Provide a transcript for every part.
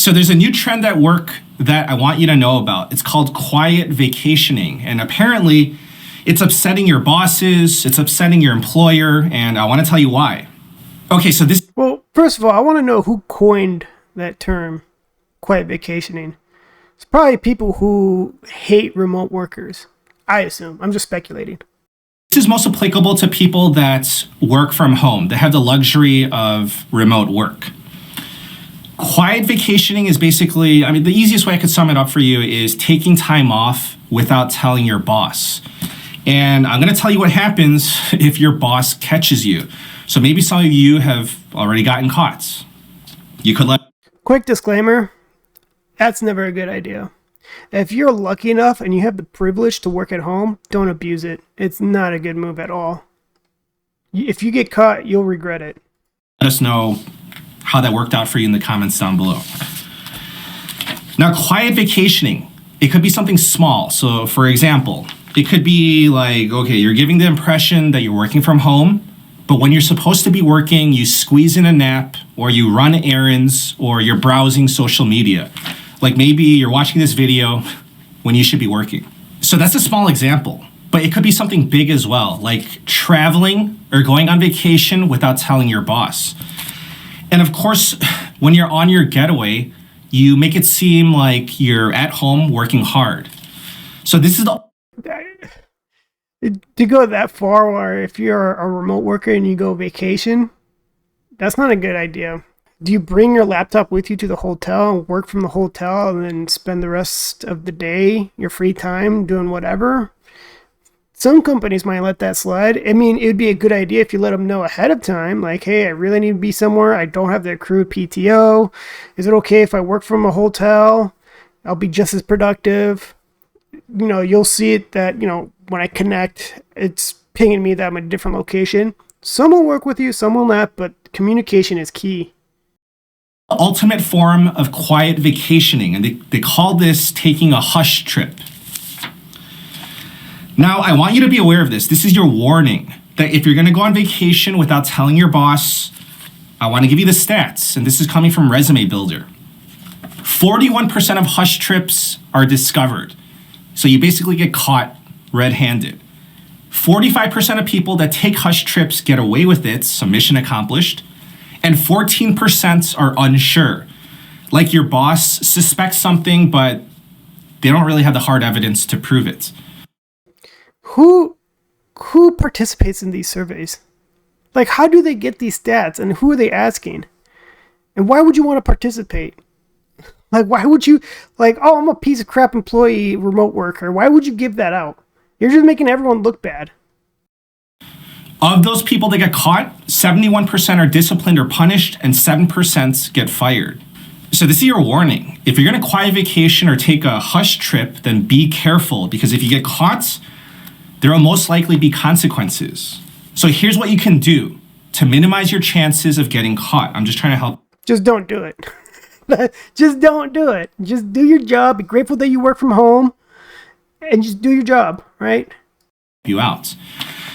So there's a new trend at work that I want you to know about. It's called quiet vacationing. And apparently it's upsetting your bosses, it's upsetting your employer, and I want to tell you why. Okay, so this... Well, first of all, I want to know who coined that term, quiet vacationing. It's probably people who hate remote workers, I assume. I'm just speculating. This is most applicable to people that work from home, that have the luxury of remote work. Quiet vacationing is basically, the easiest way I could sum it up for you is taking time off without telling your boss. And I'm going to tell you what happens if your boss catches you. So maybe some of you have already gotten caught. You could let... Quick disclaimer, that's never a good idea. If you're lucky enough and you have the privilege to work at home, don't abuse it. It's not a good move at all. If you get caught, you'll regret it. Let us know how that worked out for you in the comments down below. Now, quiet vacationing, it could be something small. So for example, it could be like, okay, you're giving the impression that you're working from home, but when you're supposed to be working, you squeeze in a nap, or you run errands, or you're browsing social media. Like maybe you're watching this video when you should be working. So that's a small example, but it could be something big as well, like traveling or going on vacation without telling your boss. And of course, when you're on your getaway, you make it seem like you're at home working hard. So this is the... To go that far, or if you're a remote worker and you go vacation, that's not a good idea. Do you bring your laptop with you to the hotel and work from the hotel and then spend the rest of the day, your free time, doing whatever? Some companies might let that slide. It would be a good idea if you let them know ahead of time, like, hey, I really need to be somewhere. I don't have the accrued PTO. Is it okay if I work from a hotel? I'll be just as productive. You'll see it that, when I connect, it's pinging me that I'm at a different location. Some will work with you, some will not, but communication is key. Ultimate form of quiet vacationing, and they call this taking a hush trip. Now, I want you to be aware of this. This is your warning that if you're going to go on vacation without telling your boss, I want to give you the stats, and this is coming from Resume Builder. 41% of hush trips are discovered. So you basically get caught red-handed. 45% of people that take hush trips get away with it, so mission accomplished. And 14% are unsure. Like your boss suspects something, but they don't really have the hard evidence to prove it. Who participates in these surveys? Like, how do they get these stats, and who are they asking? And why would you want to participate? Like, why would you, oh, I'm a piece of crap employee, remote worker. Why would you give that out? You're just making everyone look bad. Of those people that get caught, 71% are disciplined or punished, and 7% get fired. So this is your warning. If you're going to quiet vacation or take a hush trip, then be careful, because if you get caught, there will most likely be consequences. So here's what you can do to minimize your chances of getting caught. I'm just trying to help. Just don't do it. Just don't do it. Just do your job. Be grateful that you work from home, and just do your job, right? You out.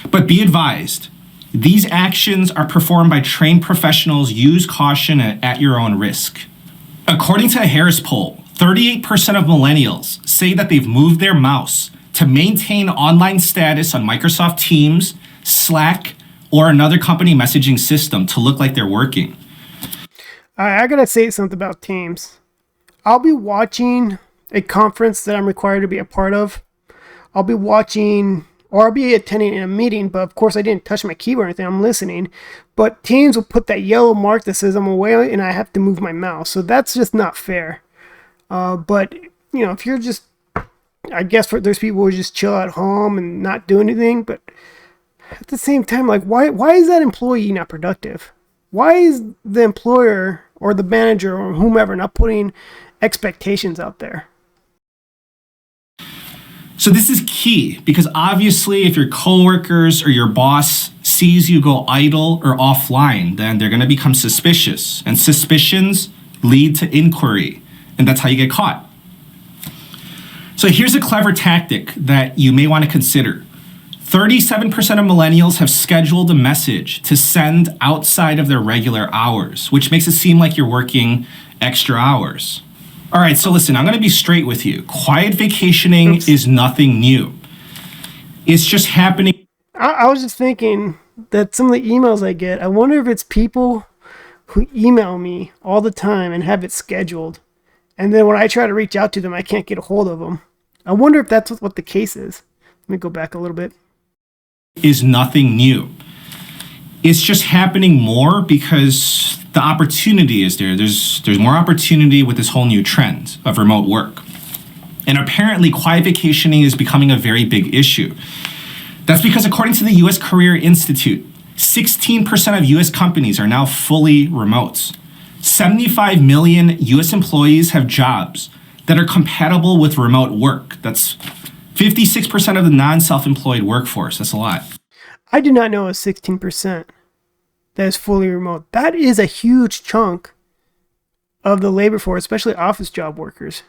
But be advised, these actions are performed by trained professionals. Use caution at your own risk. According to a Harris poll, 38% of millennials say that they've moved their mouse to maintain online status on Microsoft Teams, Slack, or another company messaging system to look like they're working. I gotta say something about Teams. I'll be watching a conference that I'm required to be a part of. I'll be watching, or I'll be attending a meeting, but of course I didn't touch my keyboard or anything, I'm listening. But Teams will put that yellow mark that says I'm away, and I have to move my mouse. So that's just not fair. But, if you're just, I guess there's people who just chill at home and not do anything, but at the same time, why is that employee not productive? Why is the employer or the manager or whomever not putting expectations out there? So this is key, because obviously if your coworkers or your boss sees you go idle or offline, then they're going to become suspicious, and suspicions lead to inquiry, and that's how you get caught. So here's a clever tactic that you may want to consider. 37% of millennials have scheduled a message to send outside of their regular hours, which makes it seem like you're working extra hours. All right, so listen, I'm going to be straight with you. Quiet vacationing is nothing new. It's just happening. I was just thinking that some of the emails I get, I wonder if it's people who email me all the time and have it scheduled. And then when I try to reach out to them, I can't get a hold of them. I wonder if that's what the case is. Let me go back a little bit. Is nothing new. It's just happening more because the opportunity is there. There's more opportunity with this whole new trend of remote work. And apparently quiet vacationing is becoming a very big issue. That's because according to the US Career Institute, 16% of US companies are now fully remote. 75 million US employees have jobs that are compatible with remote work. That's 56% of the non-self-employed workforce. That's a lot. I did not know it was 16% that is fully remote. That is a huge chunk of the labor force, especially office job workers.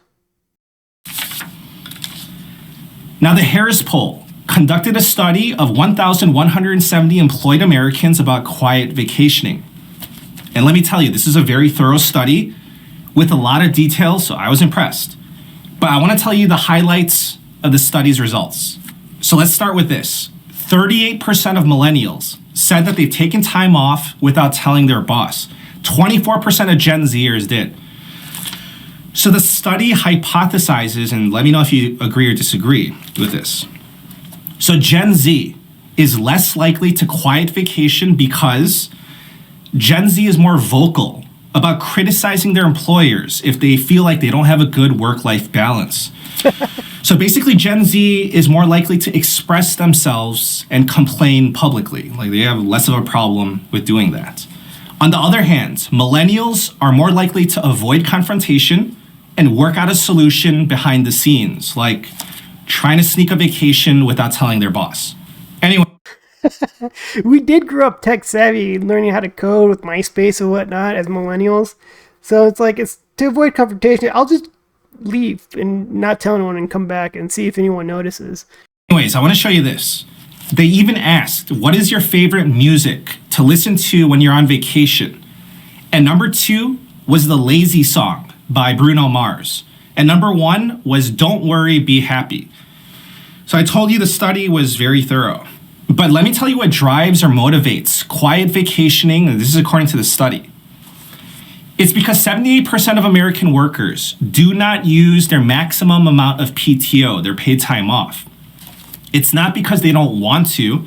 Now, the Harris poll conducted a study of 1,170 employed Americans about quiet vacationing. And let me tell you, this is a very thorough study with a lot of details, so I was impressed. But I want to tell you the highlights of the study's results. So let's start with this. 38% of millennials said that they've taken time off without telling their boss. 24% of Gen Zers did. So the study hypothesizes, and let me know if you agree or disagree with this. So Gen Z is less likely to quiet vacation because Gen Z is more vocal about criticizing their employers if they feel like they don't have a good work-life balance. So basically, Gen Z is more likely to express themselves and complain publicly. Like, they have less of a problem with doing that. On the other hand, millennials are more likely to avoid confrontation and work out a solution behind the scenes, like trying to sneak a vacation without telling their boss. Anyway. We did grow up tech savvy, learning how to code with MySpace and whatnot as millennials. So it's like, it's to avoid confrontation, I'll just leave and not tell anyone and come back and see if anyone notices. Anyways, I want to show you this. They even asked, what is your favorite music to listen to when you're on vacation? And number 2 was the Lazy Song by Bruno Mars. And number 1 was Don't Worry, Be Happy. So I told you the study was very thorough. But let me tell you what drives or motivates quiet vacationing, and this is according to the study. It's because 78% of American workers do not use their maximum amount of PTO, their paid time off. It's not because they don't want to,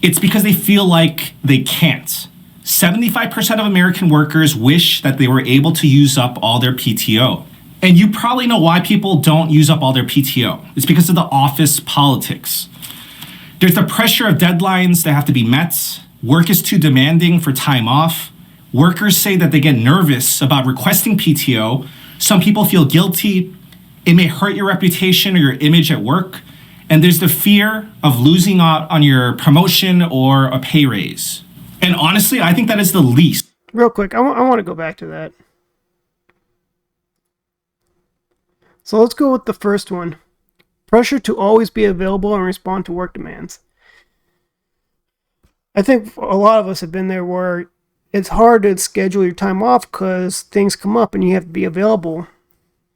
it's because they feel like they can't. 75% of American workers wish that they were able to use up all their PTO. And you probably know why people don't use up all their PTO. It's because of the office politics. There's the pressure of deadlines that have to be met. Work is too demanding for time off. Workers say that they get nervous about requesting PTO. Some people feel guilty. It may hurt your reputation or your image at work. And there's the fear of losing out on your promotion or a pay raise. And honestly, I think that is the least. Real quick, I want to go back to that. So let's go with the first one. Pressure to always be available and respond to work demands. I think a lot of us have been there where it's hard to schedule your time off because things come up and you have to be available.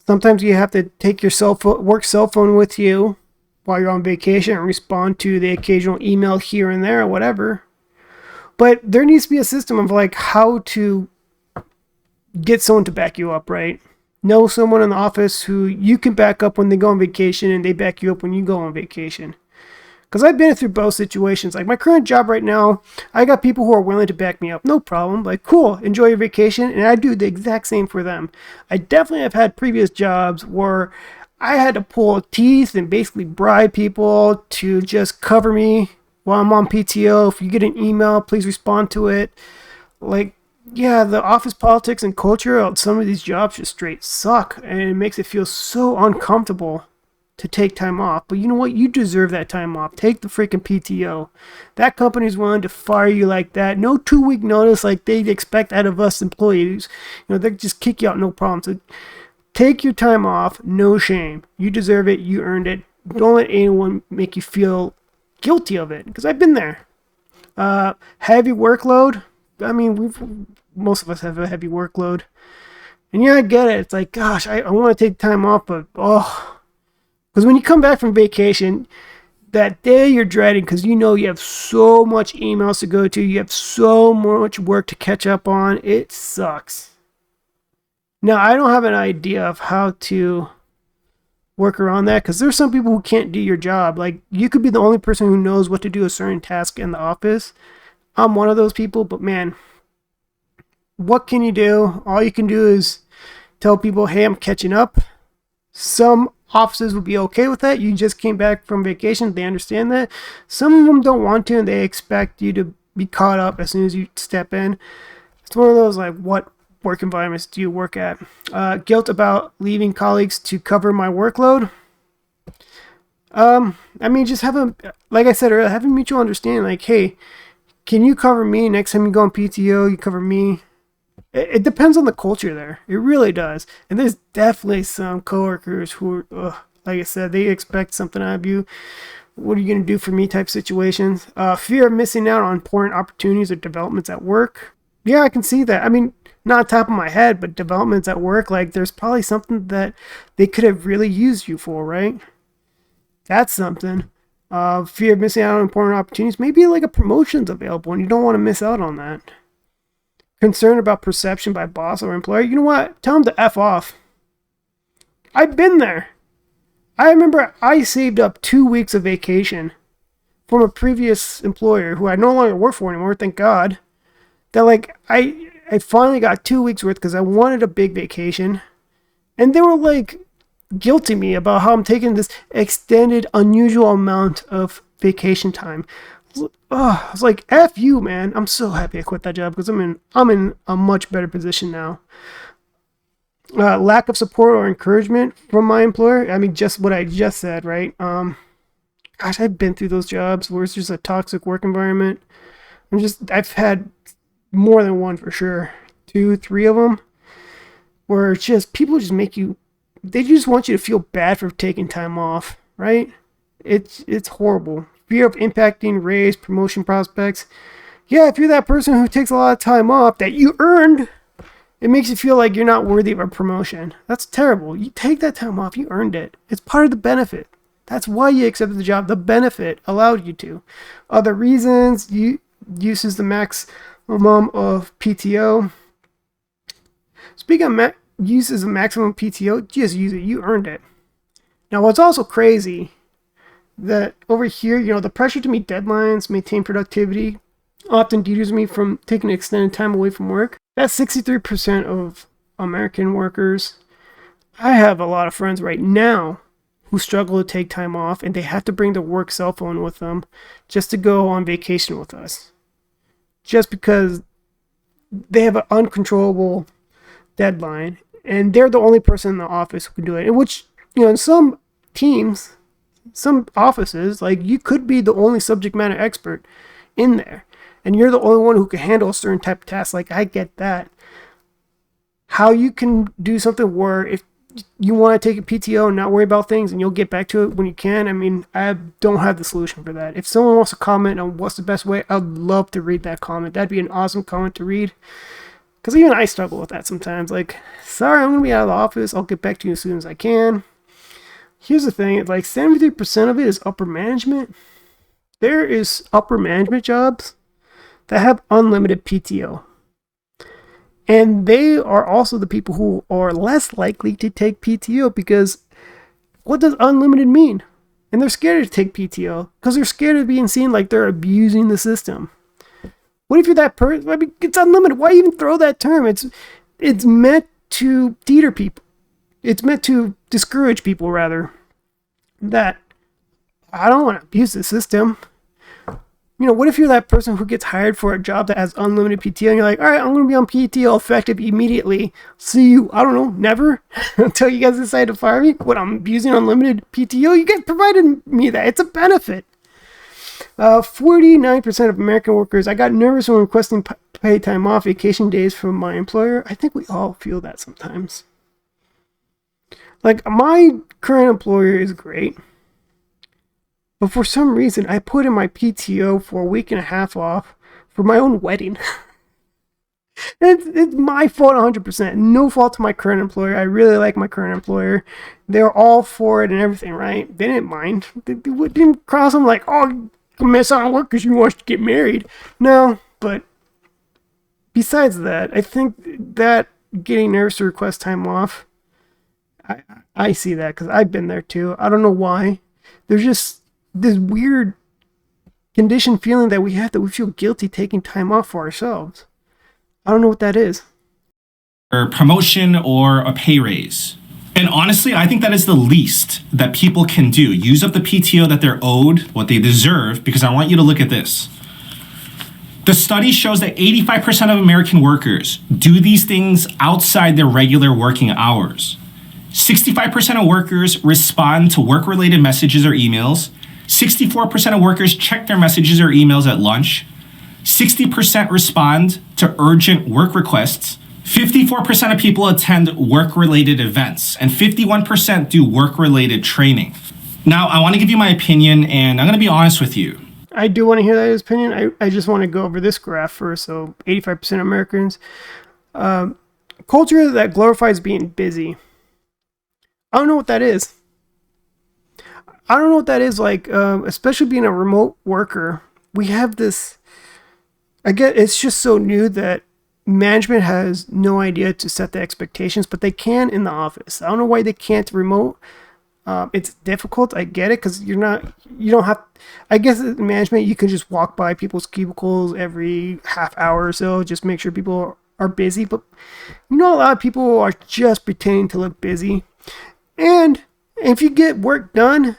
Sometimes you have to take your work cell phone with you while you're on vacation and respond to the occasional email here and there or whatever. But there needs to be a system of like how to get someone to back you up, right? Know someone in the office who you can back up when they go on vacation and they back you up when you go on vacation. Because I've been through both situations. Like my current job right now, I got people who are willing to back me up. No problem. Like, cool, enjoy your vacation. And I do the exact same for them. I definitely have had previous jobs where I had to pull teeth and basically bribe people to just cover me while I'm on PTO. If you get an email, please respond to it. Like, yeah, the office politics and culture of some of these jobs just straight suck. And it makes it feel so uncomfortable to take time off. But you know what? You deserve that time off. Take the freaking PTO. That company's willing to fire you like that. No 2-week notice like they expect out of us employees. You know, they just kick you out, no problem. So take your time off. No shame. You deserve it. You earned it. Don't let anyone make you feel guilty of it. Because I've been there. Heavy workload. I mean, most of us have a heavy workload. And yeah, I get it. It's like, gosh, I want to take time off, but because when you come back from vacation, that day you're dreading because you know you have so much emails to go to, you have so much work to catch up on. It sucks. Now, I don't have an idea of how to work around that because there's some people who can't do your job. Like, you could be the only person who knows what to do a certain task in the office. I'm one of those people, but man, what can you do? All you can do is tell people, hey, I'm catching up. Some offices will be okay with that. You just came back from vacation. They understand that. Some of them don't want to, and they expect you to be caught up as soon as you step in. It's one of those, like, what work environments do you work at? Guilt about leaving colleagues to cover my workload. I mean, just like I said earlier, have a mutual understanding. Like, hey, can you cover me next time you go on PTO? You cover me. It depends on the culture there. It really does. And there's definitely some coworkers who are, like I said, they expect something out of you. What are you going to do for me type situations? Fear of missing out on important opportunities or developments at work. Yeah, I can see that. I mean, not on top of my head, but developments at work, like there's probably something that they could have really used you for, right? That's something. Fear of missing out on important opportunities. Maybe like a promotion's available and you don't want to miss out on that. Concern about perception by boss or employer. You know what? Tell them to F off. I've been there. I remember I saved up 2 weeks of vacation from a previous employer who I no longer work for anymore, thank God. That like I finally got 2 weeks worth because I wanted a big vacation. And they were like guilting me about how I'm taking this extended, unusual amount of vacation time. I was like, F you, man. I'm so happy I quit that job because I'm in a much better position now. Lack of support or encouragement from my employer. I mean, just what I just said, right? Gosh, I've been through those jobs where it's just a toxic work environment. I've had more than one for sure. 2, 3 of them. Where it's just, people just they just want you to feel bad for taking time off, right? It's horrible. Fear of impacting raise, promotion prospects. Yeah, if you're that person who takes a lot of time off that you earned, it makes you feel like you're not worthy of a promotion. That's terrible. You take that time off, you earned it. It's part of the benefit. That's why you accepted the job. The benefit allowed you to. Other reasons, uses the maximum of PTO. Speaking of uses the maximum PTO, just use it. You earned it. Now, what's also crazy that over here, the pressure to meet deadlines, maintain productivity, often deters me from taking extended time away from work. That's 63% of American workers. I have a lot of friends right now who struggle to take time off, and they have to bring their work cell phone with them just to go on vacation with us. Just because they have an uncontrollable deadline, and they're the only person in the office who can do it. In which, in some teams, some offices, like, you could be the only subject matter expert in there, and you're the only one who can handle a certain type of task. Like, I get that. How you can do something where if you want to take a PTO and not worry about things and you'll get back to it when you can, I mean, I don't have the solution for that. If someone wants to comment on what's the best way, I'd love to read that comment. That'd be an awesome comment to read. Because even I struggle with that sometimes. Like, sorry, I'm going to be out of the office. I'll get back to you as soon as I can. Here's the thing. Like, 73% of it is upper management. There is upper management jobs that have unlimited PTO. And they are also the people who are less likely to take PTO because what does unlimited mean? And they're scared to take PTO because they're scared of being seen like they're abusing the system. What if you're that person? I mean, it's unlimited. Why even throw that term? It's meant to deter people. It's meant to discourage people, rather. That I don't want to abuse the system. What if you're that person who gets hired for a job that has unlimited PTO and you're like, all right, I'm going to be on PTO effective immediately. See you, I don't know, never until you guys decide to fire me. What, I'm abusing unlimited PTO? You guys provided me that. It's a benefit. 49% of American workers, I got nervous when requesting paid time off, vacation days from my employer. I think we all feel that sometimes. Like, my current employer is great. But for some reason, I put in my PTO for a week and a half off for my own wedding. It's my fault 100%. No fault to my current employer. I really like my current employer. They're all for it and everything, right? They didn't mind. They didn't cross them like, oh, you miss out on work because you want to get married. No, but besides that, I think that getting nervous to request time off, I see that because I've been there too. I don't know why. There's just this weird conditioned feeling that we have that we feel guilty taking time off for ourselves. I don't know what that is. Or promotion or a pay raise. And honestly, I think that is the least that people can do. Use up the PTO that they're owed, what they deserve, because I want you to look at this. The study shows that 85% of American workers do these things outside their regular working hours. 65% of workers respond to work-related messages or emails. 64% of workers check their messages or emails at lunch. 60% respond to urgent work requests. 54% of people attend work-related events, and 51% do work-related training. Now, I want to give you my opinion, and I'm going to be honest with you. I do want to hear that opinion. I just want to go over this graph first. So 85% of Americans. Culture that glorifies being busy. I don't know what that is. I don't know what that is like, especially being a remote worker. We have this, I get it's just so new that management has no idea to set the expectations, but they can in the office. I don't know why they can't remote. It's difficult. I get it because you don't have, I guess in management, you can just walk by people's cubicles every half hour or so, just make sure people are busy. But a lot of people are just pretending to look busy. And if you get work done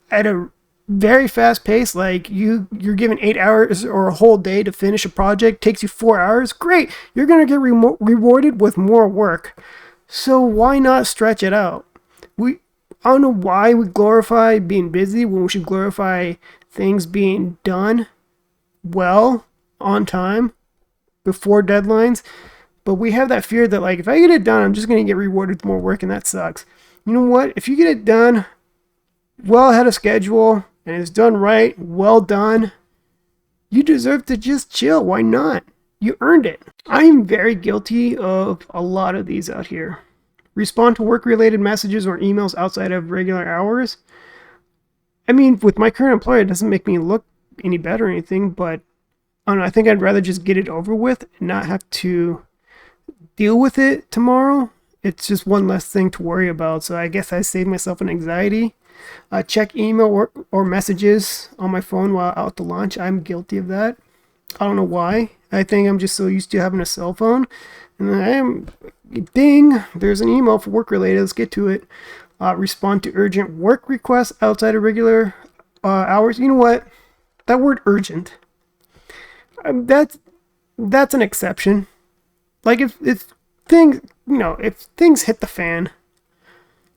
at a very fast pace, like you're given 8 hours or a whole day to finish a project, takes you 4 hours, great. You're going to get rewarded with more work. So why not stretch it out? I don't know why we glorify being busy when we should glorify things being done well, on time, before deadlines. But we have that fear that, like, if I get it done, I'm just going to get rewarded with more work, and that sucks. You know what? If you get it done well ahead of schedule and it's done right, well done, you deserve to just chill. Why not? You earned it. I'm very guilty of a lot of these out here. Respond to work-related messages or emails outside of regular hours. I mean, with my current employer, it doesn't make me look any better or anything, but I don't know, I think I'd rather just get it over with and not have to deal with it tomorrow. It's just one less thing to worry about. So I guess I saved myself an anxiety. Check email or messages on my phone while out to lunch. I'm guilty of that. I don't know why. I think I'm just so used to having a cell phone. And then ding, there's an email for work related. Let's get to it. Respond to urgent work requests outside of regular hours. You know what? That word urgent. That's an exception. Like if things, if things hit the fan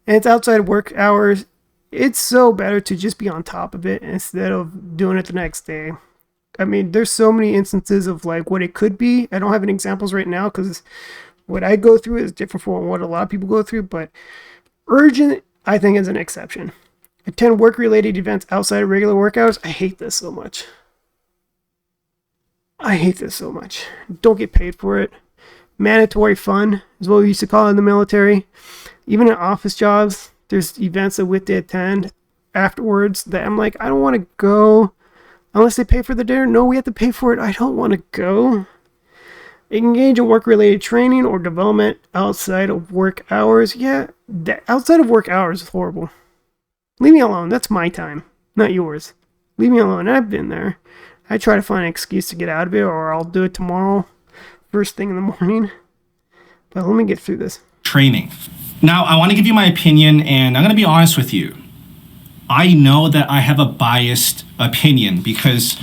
and it's outside of work hours, it's so better to just be on top of it instead of doing it the next day. I mean, there's so many instances of like what it could be. I don't have any examples right now because what I go through is different from what a lot of people go through, but urgent, I think, is an exception. Attend work-related events outside of regular work hours. I hate this so much. Don't get paid for it. Mandatory fun is what we used to call it in the military. Even in office jobs, there's events that we have to attend afterwards that I'm like, I don't want to go unless they pay for the dinner. No, we have to pay for it. I don't want to go. Engage in work-related training or development outside of work hours. Yeah, outside of work hours is horrible. Leave me alone. That's my time, not yours. Leave me alone. I've been there. I try to find an excuse to get out of it, or I'll do it tomorrow, first thing in the morning. But let me get through this. Training. Now, I want to give you my opinion, and I'm going to be honest with you. I know that I have a biased opinion because,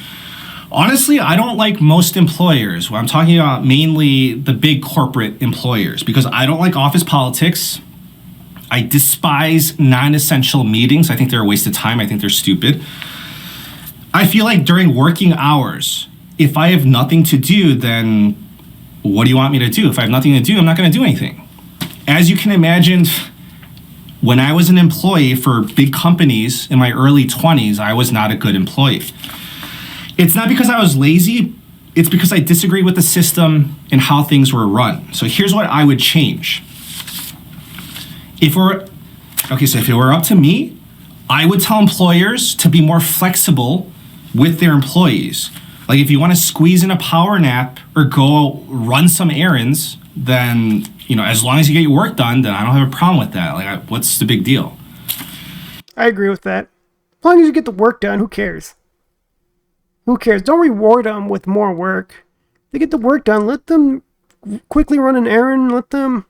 honestly, I don't like most employers. I'm talking about mainly the big corporate employers because I don't like office politics. I despise non-essential meetings. I think they're a waste of time. I think they're stupid. I feel like during working hours, if I have nothing to do, then what do you want me to do? If I have nothing to do, I'm not going to do anything. As you can imagine, when I was an employee for big companies in my early 20s, I was not a good employee. It's not because I was lazy. it's because I disagree with the system and how things were run. So here's what I would change. If it were up to me, I would tell employers to be more flexible with their employees. Like if you want to squeeze in a power nap or go run some errands, then, as long as you get your work done, then I don't have a problem with that. Like, what's the big deal? I agree with that. As long as you get the work done, who cares? Who cares? Don't reward them with more work. They get the work done. Let them quickly run an errand. Let them,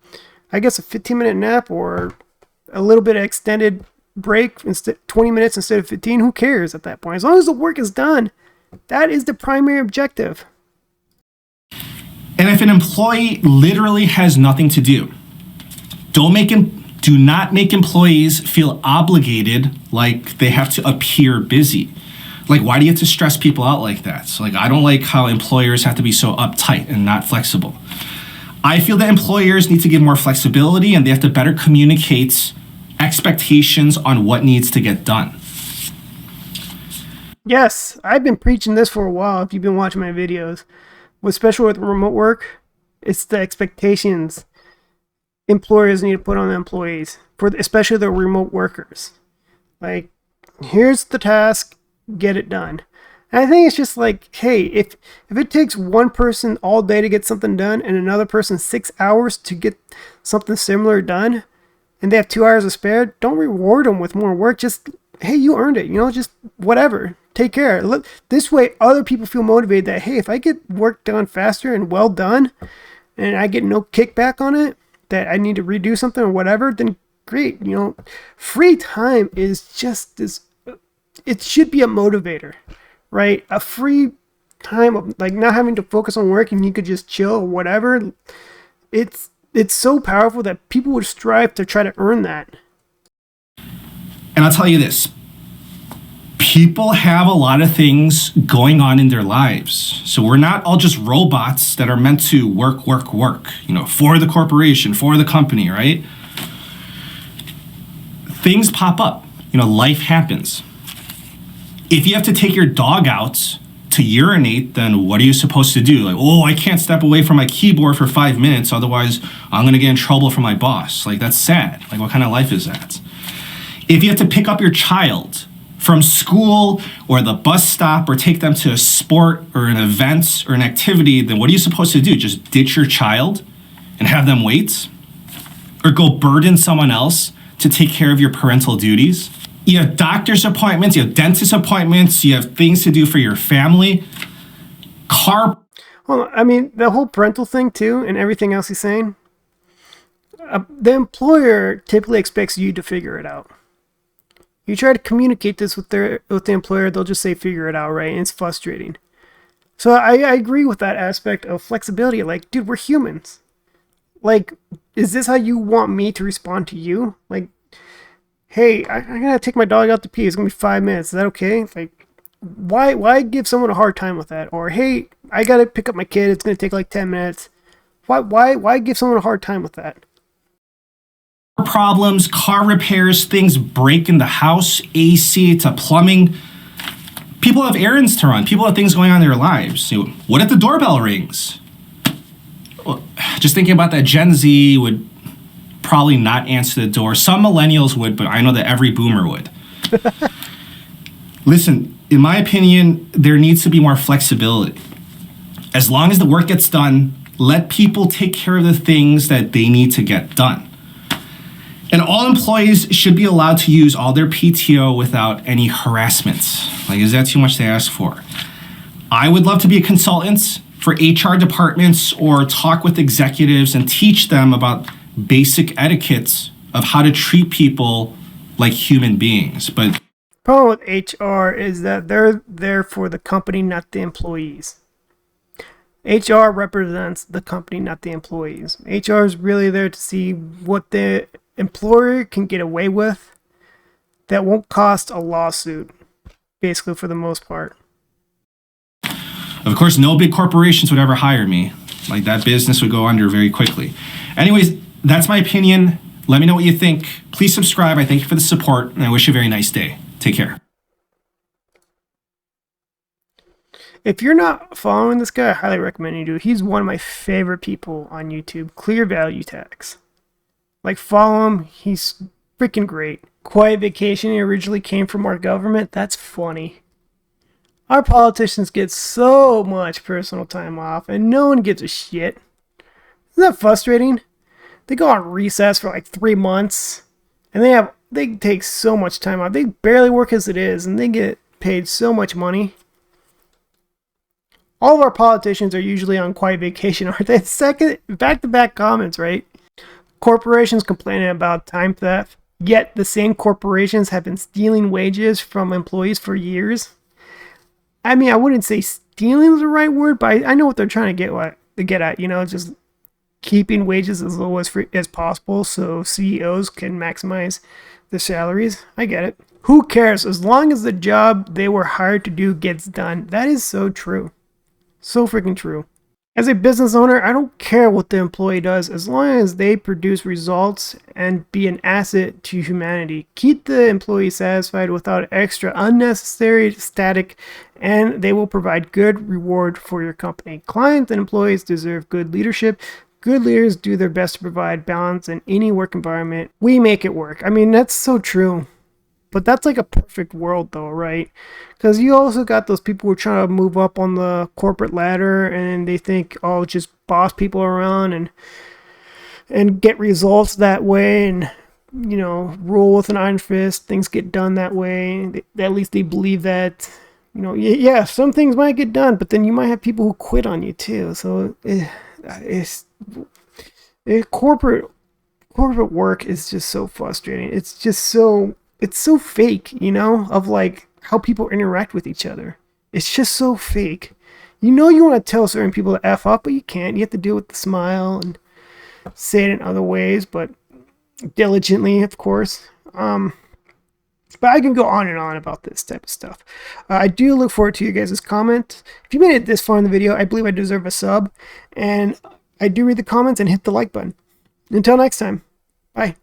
I guess, a 15-minute nap or a little bit of extended break, 20 minutes instead of 15. Who cares at that point? As long as the work is done, that is the primary objective. And if an employee literally has nothing to do, do not make employees feel obligated like they have to appear busy. Like, why do you have to stress people out like that? So, I don't like how employers have to be so uptight and not flexible. I feel that employers need to give more flexibility and they have to better communicate expectations on what needs to get done. Yes, I've been preaching this for a while. If you've been watching my videos, especially with remote work, it's the expectations employers need to put on the employees, especially the remote workers. Like, here's the task, get it done. And I think it's just like, hey, if it takes one person all day to get something done and another person 6 hours to get something similar done, and they have 2 hours to spare, don't reward them with more work. Just, hey, you earned it, just whatever. Take care. This way, other people feel motivated that, hey, if I get work done faster and well done, and I get no kickback on it, that I need to redo something or whatever, then great. Free time is just this. It should be a motivator, right? A free time of not having to focus on work and you could just chill or whatever. It's so powerful that people would strive to try to earn that. And I'll tell you this. People have a lot of things going on in their lives. So we're not all just robots that are meant to work, for the corporation, for the company, right? Things pop up. Life happens. If you have to take your dog out to urinate, then what are you supposed to do? I can't step away from my keyboard for 5 minutes, otherwise I'm going to get in trouble from my boss. That's sad. What kind of life is that? If you have to pick up your child from school or the bus stop or take them to a sport or an event or an activity, then what are you supposed to do? Just ditch your child and have them wait? Or go burden someone else to take care of your parental duties? You have doctor's appointments, you have dentist appointments, you have things to do for your family. Well, the whole parental thing too and everything else he's saying, the employer typically expects you to figure it out. You try to communicate this with the employer, they'll just say figure it out, right? And it's frustrating. So I agree with that aspect of flexibility. Dude, we're humans. Is this how you want me to respond to you? Hey, I gotta take my dog out to pee. It's gonna be 5 minutes. Is that okay? Why give someone a hard time with that? Or hey, I gotta pick up my kid. It's gonna take 10 minutes. Why give someone a hard time with that? Problems, car repairs, things break in the house, AC to plumbing. People have errands to run. People have things going on in their lives. What if the doorbell rings? Well, just thinking about that, Gen Z would probably not answer the door. Some millennials would, but I know that every boomer would. Listen, in my opinion, there needs to be more flexibility. As long as the work gets done, let people take care of the things that they need to get done. And all employees should be allowed to use all their PTO without any harassment. Is that too much to ask for? I would love to be a consultant for HR departments or talk with executives and teach them about basic etiquettes of how to treat people like human beings. But the problem with HR is that they're there for the company, not the employees. HR represents the company, not the employees. HR is really there to see what the employer can get away with that won't cost a lawsuit, basically, for the most part. Of course, no big corporations would ever hire me. That business would go under very quickly. Anyways, that's my opinion. Let me know what you think. Please subscribe. I thank you for the support, and I wish you a very nice day. Take care. If you're not following this guy, I highly recommend you do. He's one of my favorite people on YouTube. Clear Value Tax. Like, follow him. He's freaking great. Quiet Vacation originally came from our government. That's funny. Our politicians get so much personal time off, and no one gives a shit. Isn't that frustrating? They go on recess for like 3 months, and they take so much time off. They barely work as it is, and they get paid so much money. All of our politicians are usually on quiet vacation, aren't they? Second, back-to-back comments, right? Corporations complaining about time theft, yet the same corporations have been stealing wages from employees for years. I mean, I wouldn't say stealing is the right word, but I know what they're trying to get at. You know, just keeping wages as low as possible so CEOs can maximize the salaries. I get it. Who cares? As long as the job they were hired to do gets done. That is so true. So freaking true. As a business owner, I don't care what the employee does as long as they produce results and be an asset to humanity. Keep the employee satisfied without extra unnecessary static, and they will provide good reward for your company. Clients and employees deserve good leadership. Good leaders do their best to provide balance in any work environment. We make it work. I mean, that's so true. But that's like a perfect world though, right? Because you also got those people who are trying to move up on the corporate ladder and they think, oh, just boss people around and get results that way and, you know, rule with an iron fist. Things get done that way. At least they believe that, you know, yeah, some things might get done, but then you might have people who quit on you too. So corporate work is just so frustrating. It's so fake, you know, of like how people interact with each other. It's just so fake. You know, you want to tell certain people to F up, but you can't. You have to do it with a smile and say it in other ways, but diligently, of course. But I can go on and on about this type of stuff. I do look forward to you guys' comments. If you made it this far in the video, I believe I deserve a sub. And I do read the comments and hit the like button. Until next time, bye.